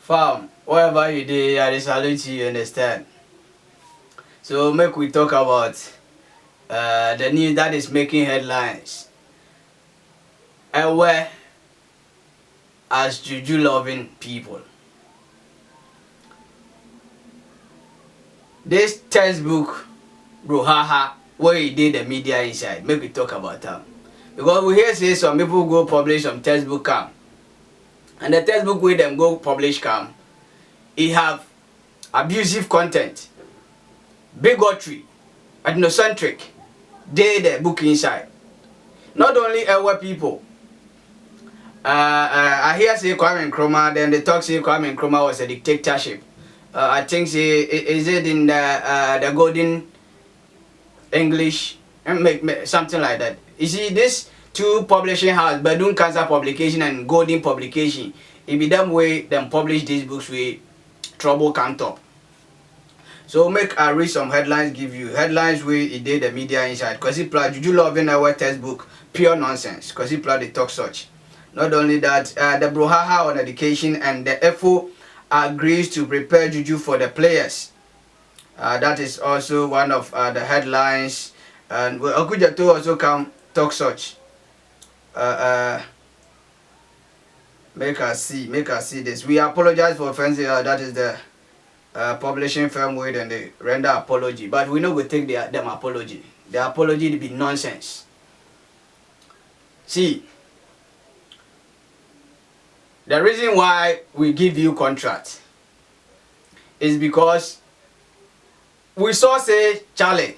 Fam, wherever you do, I salute you, understand? So make we talk about the news that is making headlines. And where as Juju loving people. This textbook, bro, haha, where he did the media inside, make we talk about that. Because we hear say some people go publish some textbook camp. And the textbook where them go publish camp, it have abusive content, bigotry, ethnocentric. They the book inside. Not only our people. I hear say Kwame Nkrumah, then they talk say Kwame Nkrumah was a dictatorship. I think say is it in the golden English something like that. You see this two publishing house, Badun Cancer Publication and Golden Publication. It be them way them publish these books with trouble can't top. So make I read some headlines, give you headlines where it did the media inside. Cause he plan Juju loving our textbook, pure nonsense. Cause he plan they talk such. Not only that, the brouhaha on education and the FO agrees to prepare Juju for the players. That is also one of the headlines. And Okujato also come talk such. Make us see this. We apologize for offensive. That is the publishing firm way and they render apology. But we know we take them apology. The apology to be nonsense. See, the reason why we give you contract is because we saw say, Charlie,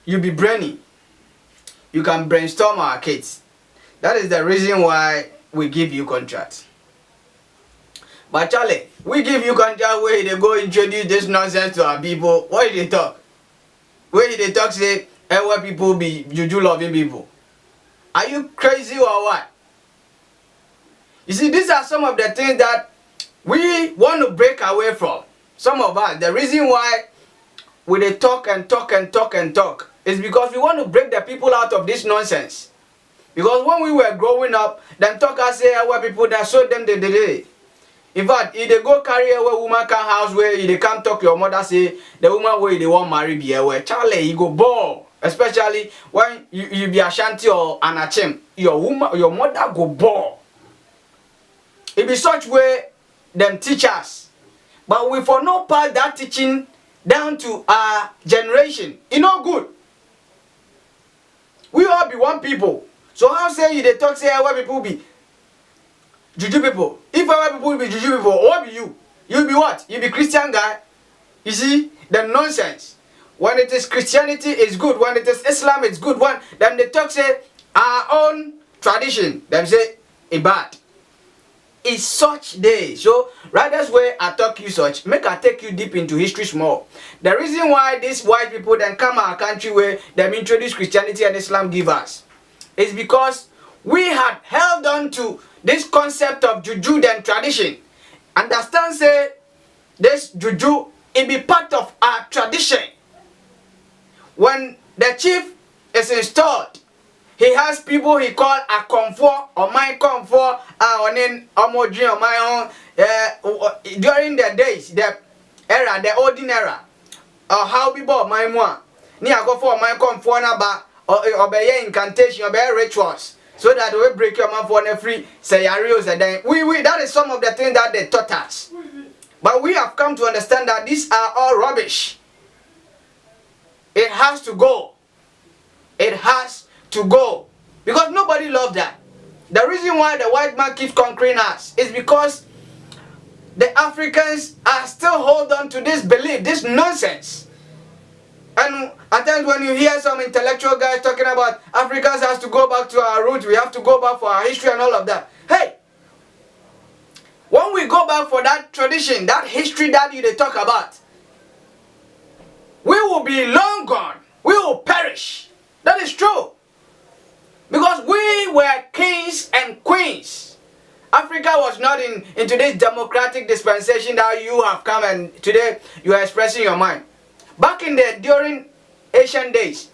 you be brainy. You can brainstorm our kids. That is the reason why we give you contract. But Charlie, we give you contract where they go introduce this nonsense to our people. What did they talk? Where did they talk say, our people be Juju loving people? Are you crazy or what? You see, these are some of the things that we want to break away from. Some of us, the reason why we talk and talk and talk and talk is because we want to break the people out of this nonsense. Because when we were growing up, them talkers say our people that showed them the day. In fact, if they go carry away woman can house where they can't talk your mother say the woman where they want marry be away. Charlie, you go ball. Especially when you be Ashanti or Anachem, your mother go ball. It be such way them teach us. But we for no part that teaching down to our generation. It no good. We all be one people. So how say you they talk say our people be Juju people? If our people be Juju people, what be you? You be what? You be Christian guy. You see the nonsense. When it is Christianity, it's good. When it is Islam, it's good. When then they talk say our own tradition, them say it bad. It's such day. So right that's where I talk you such. Make I take you deep into history small. The reason why these white people then come our country where them introduce Christianity and Islam give us is because we had held on to this concept of Juju then tradition. Understand say this Juju it be part of our tradition. When the chief is installed, he has people he call a comfort or my comfort on in Omodri or my own during the days, the era, the olden era. Or how people my one. Ni I go for my comfort number or obey incantation or obey rituals. So that we break your man for free scenarios and then we that is some of the things that they taught us. But we have come to understand that these are all rubbish. It has to go. It has to go. Because nobody loves that. The reason why the white man keeps conquering us is because the Africans are still hold on to this belief, this nonsense. And at times when you hear some intellectual guys talking about Africans has to go back to our roots, we have to go back for our history and all of that. Hey! When we go back for that tradition, that history that they talk about, we will be long gone. We will perish. That is true. Because we were kings and queens. Africa was not in today's democratic dispensation that you have come and today you are expressing your mind. Back in the during Asian days,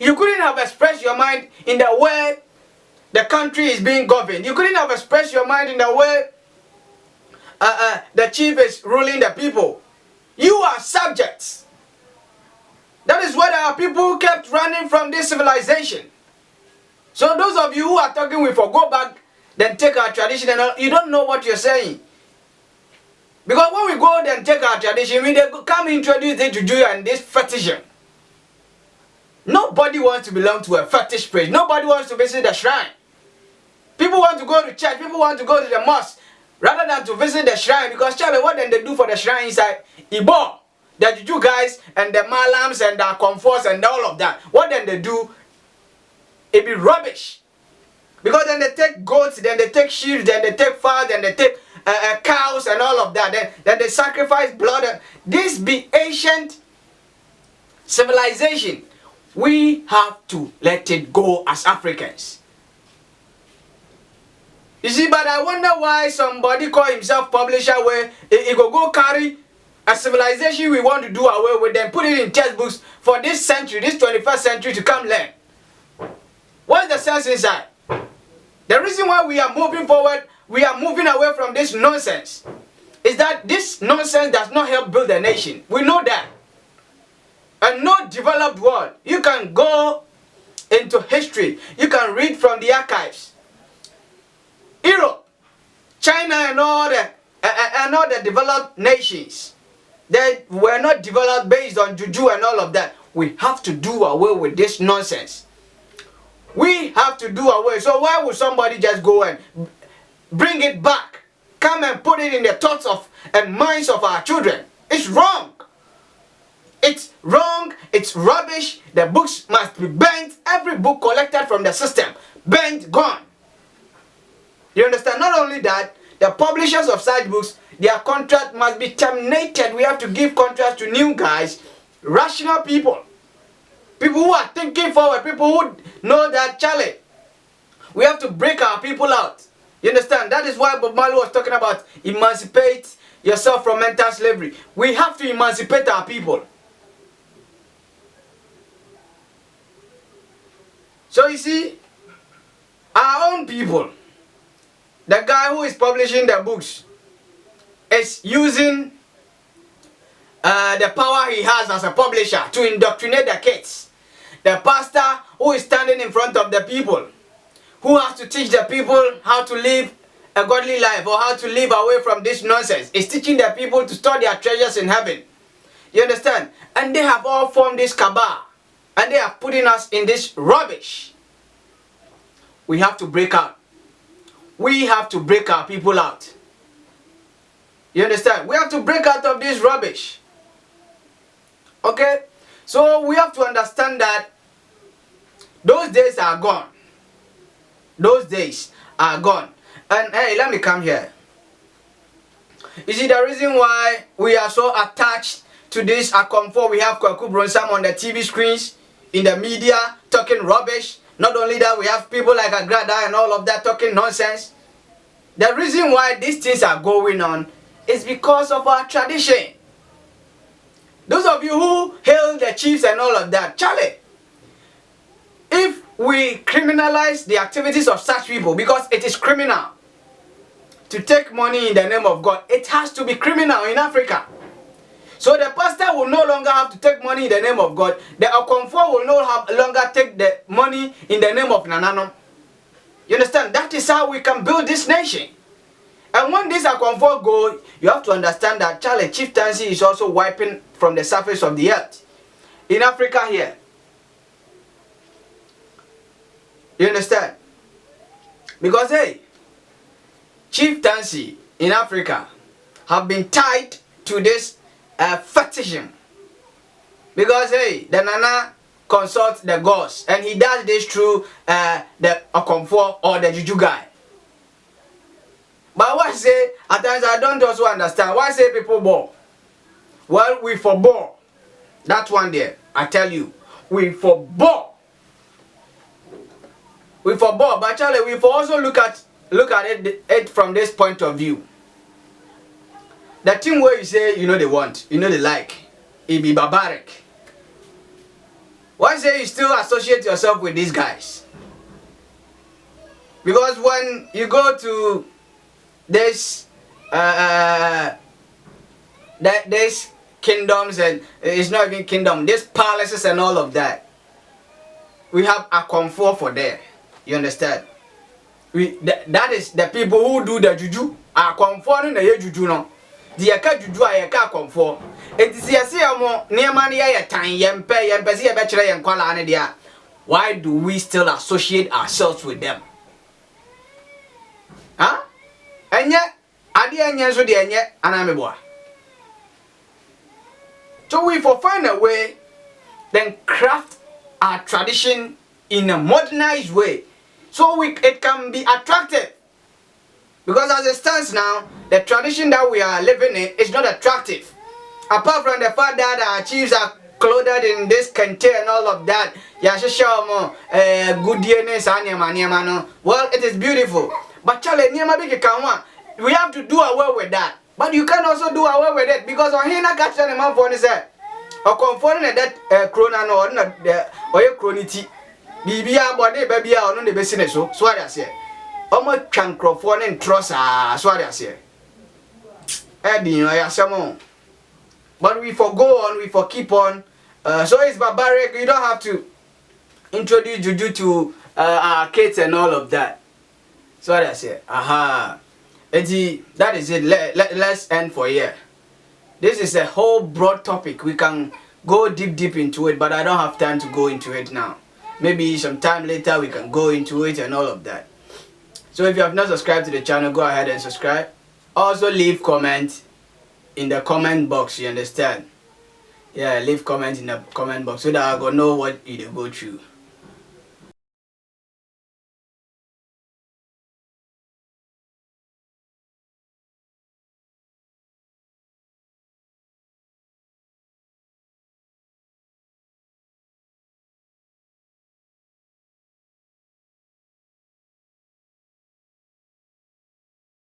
you couldn't have expressed your mind in the way the country is being governed. You couldn't have expressed your mind in the way the chief is ruling the people. You are subjects. That is why our people kept running from this civilization. So those of you who are talking, we for go back, then take our tradition and all, you don't know what you're saying. Because when we go then take our tradition, we they come introduce the Juju and this fetishism. Nobody wants to belong to a fetish place. Nobody wants to visit the shrine. People want to go to church. People want to go to the mosque rather than to visit the shrine. Because Charlie, what then they do for the shrine inside Igbo, the Juju guys and the Malams and the comforts and all of that. What then they do? It be rubbish. Because then they take goats, then they take sheep, then they take fowls, then they take cows and all of that. Then they sacrifice blood. This be ancient civilization. We have to let it go as Africans. You see, but I wonder why somebody call himself publisher where he go carry a civilization we want to do away with, then put it in textbooks for this century, this 21st century to come learn. What's the sense inside? The reason why we are moving forward, we are moving away from this nonsense, is that this nonsense does not help build a nation. We know that. A not developed world, you can go into history, you can read from the archives. Europe, China and all the developed nations, they were not developed based on Juju and all of that. We have to do away with this nonsense. We have to do away. So why would somebody just go and bring it back? Come and put it in the thoughts of and minds of our children. It's wrong. It's wrong. It's rubbish. The books must be burnt. Every book collected from the system, burnt, gone. You understand? Not only that, the publishers of such books, their contract must be terminated. We have to give contracts to new guys, rational people. People who are thinking forward, people who know that, Charlie, we have to break our people out. You understand? That is why Bob Marley was talking about emancipate yourself from mental slavery. We have to emancipate our people. So you see, our own people, the guy who is publishing the books is using the power he has as a publisher to indoctrinate the kids. The pastor who is standing in front of the people, who has to teach the people how to live a godly life or how to live away from this nonsense, is teaching the people to store their treasures in heaven. You understand? And they have all formed this cabal. And they are putting us in this rubbish. We have to break out. We have to break our people out. You understand? We have to break out of this rubbish. Okay? So we have to understand that those days are gone. Those days are gone. And hey, let me come here. You see, the reason why we are so attached to this comfort, we have Kwaku Bronsam on the TV screens, in the media, talking rubbish. Not only that, we have people like Agrada and all of that talking nonsense. The reason why these things are going on is because of our tradition. Those of you who hail the chiefs and all of that, Charlie, if we criminalize the activities of such people, because it is criminal to take money in the name of God, it has to be criminal in Africa. So the pastor will no longer have to take money in the name of God. The Okonfo will no longer take the money in the name of Nananom. You understand? That is how we can build this nation. And when this Okonfo go, you have to understand that Charlie chieftaincy is also wiping from the surface of the earth. In Africa here. You understand? Because hey, chieftaincy in Africa have been tied to this fetishism. Because hey, the Nana consults the gods, and he does this through the Okonfo or the Juju guy. But why say, at times I don't also understand, why say people bore? Well, we forbore. That one there, I tell you, we forbore. We forbore, but Charlie, we for also look at it from this point of view. The thing where you say, you know they want, you know they like, it be barbaric. Why say you still associate yourself with these guys? Because when you go to this there's kingdoms, and it's not even kingdom, there's palaces and all of that. We have a comfort for there. You understand? That is the people who do the juju. A comfort in the juju no. The yaka juju a yaka comfort. It is yesi amo near money ya tan yempe si yebechere yenkwala ane dia. Why do we still associate ourselves with them? Huh? Enye ade enye so de enye anameboa. So we for find a way, then craft our tradition in a modernized way, so it can be attractive. Because as it stands now, the tradition that we are living in is not attractive. Apart from the fact that our chiefs are clothed in this kente and all of that, well, it is beautiful. But we have to do away with that. But you can also do away with it, because on here, I catch the man for say, or conforming that crona or not or chronity. Bibia body baby or no the business so what I say. Almost microphone and trust so what I say. Eddie, I some. But we for go on, we for keep on. So it's barbaric. You don't have to introduce Juju to our kids and all of that. So what I say. Aha. Eddie, that is it. Let's end for here. This is a whole broad topic. We can go deep into it, but I don't have time to go into it now. Maybe some time later we can go into it and all of that. So if you have not subscribed to the channel, go ahead and subscribe. Also leave comment in the comment box, you understand? Yeah, leave comment in the comment box so that I go know what you go through.